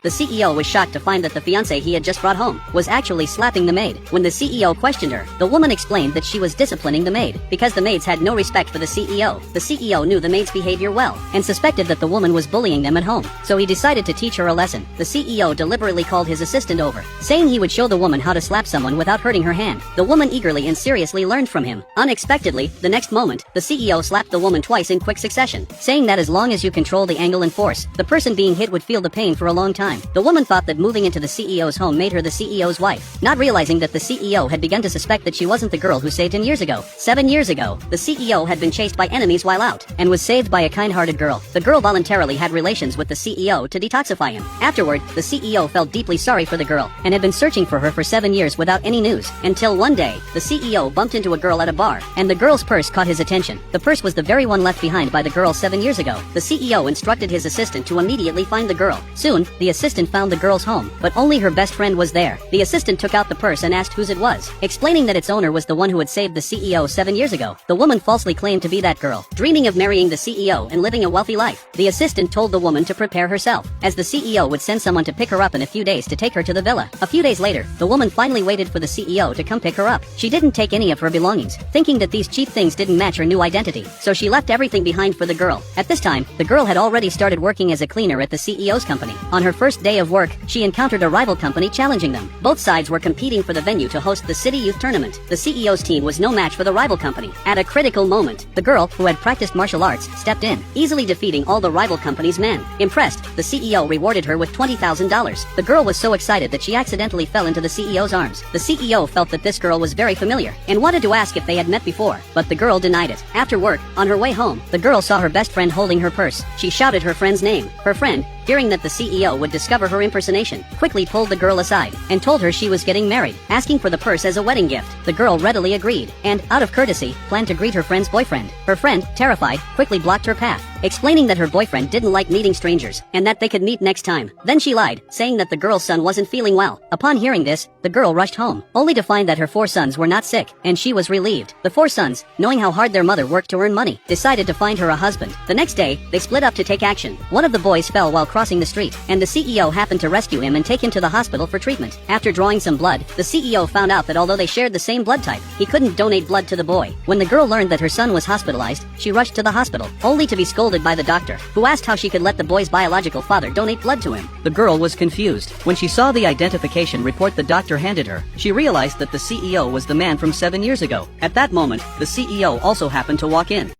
The CEO was shocked to find that the fiancé he had just brought home was actually slapping the maid. When the CEO questioned her, the woman explained that she was disciplining the maid because the maids had no respect for the CEO. The CEO knew the maid's behavior well and suspected that the woman was bullying them at home, so he decided to teach her a lesson. The CEO deliberately called his assistant over, saying he would show the woman how to slap someone without hurting her hand. The woman eagerly and seriously learned from him. Unexpectedly, the next moment, the CEO slapped the woman twice in quick succession, saying that as long as you control the angle and force, the person being hit would feel the pain for a long time. The woman thought that moving into the CEO's home made her the CEO's wife, not realizing that the CEO had begun to suspect that she wasn't the girl who saved him years ago. 7 years ago, the CEO had been chased by enemies while out, and was saved by a kind-hearted girl. The girl voluntarily had relations with the CEO to detoxify him. Afterward, the CEO felt deeply sorry for the girl, and had been searching for her for 7 years without any news, until one day, the CEO bumped into a girl at a bar, and the girl's purse caught his attention. The purse was the very one left behind by the girl 7 years ago. The CEO instructed his assistant to immediately find the girl. Soon, the assistant found the girl's home, but only her best friend was there. The assistant took out the purse and asked whose it was, explaining that its owner was the one who had saved the CEO 7 years ago. The woman falsely claimed to be that girl, dreaming of marrying the CEO and living a wealthy life. The assistant told the woman to prepare herself, as the CEO would send someone to pick her up in a few days to take her to the villa. A few days later, the woman finally waited for the CEO to come pick her up. She didn't take any of her belongings, thinking that these cheap things didn't match her new identity, so she left everything behind for the girl. At this time, the girl had already started working as a cleaner at the CEO's company. On her first day of work, she encountered a rival company challenging them. Both sides were competing for the venue to host the city youth tournament. The CEO's team was no match for the rival company. At a critical moment, the girl, who had practiced martial arts, stepped in, easily defeating all the rival company's men. Impressed, the CEO rewarded her with $20,000. The girl was so excited that she accidentally fell into the CEO's arms. The CEO felt that this girl was very familiar, and wanted to ask if they had met before, but the girl denied it. After work, on her way home, the girl saw her best friend holding her purse. She shouted her friend's name. Her friend, fearing that the CEO would discover her impersonation, quickly pulled the girl aside and told her she was getting married, asking for the purse as a wedding gift. The girl readily agreed, and, out of courtesy, planned to greet her friend's boyfriend. Her friend, terrified, quickly blocked her path, explaining that her boyfriend didn't like meeting strangers, and that they could meet next time. Then she lied, saying that the girl's son wasn't feeling well. Upon hearing this, the girl rushed home, only to find that her 4 sons were not sick, and she was relieved. The 4 sons, knowing how hard their mother worked to earn money, decided to find her a husband. The next day, they split up to take action. One of the boys fell while crossing the street, and the CEO happened to rescue him and take him to the hospital for treatment. After drawing some blood, the CEO found out that although they shared the same blood type, he couldn't donate blood to the boy. When the girl learned that her son was hospitalized, she rushed to the hospital, only to be scolded by the doctor, who asked how she could let the boy's biological father donate blood to him. The girl was confused. When she saw the identification report the doctor handed her, she realized that the CEO was the man from 7 years ago. At that moment, the CEO also happened to walk in.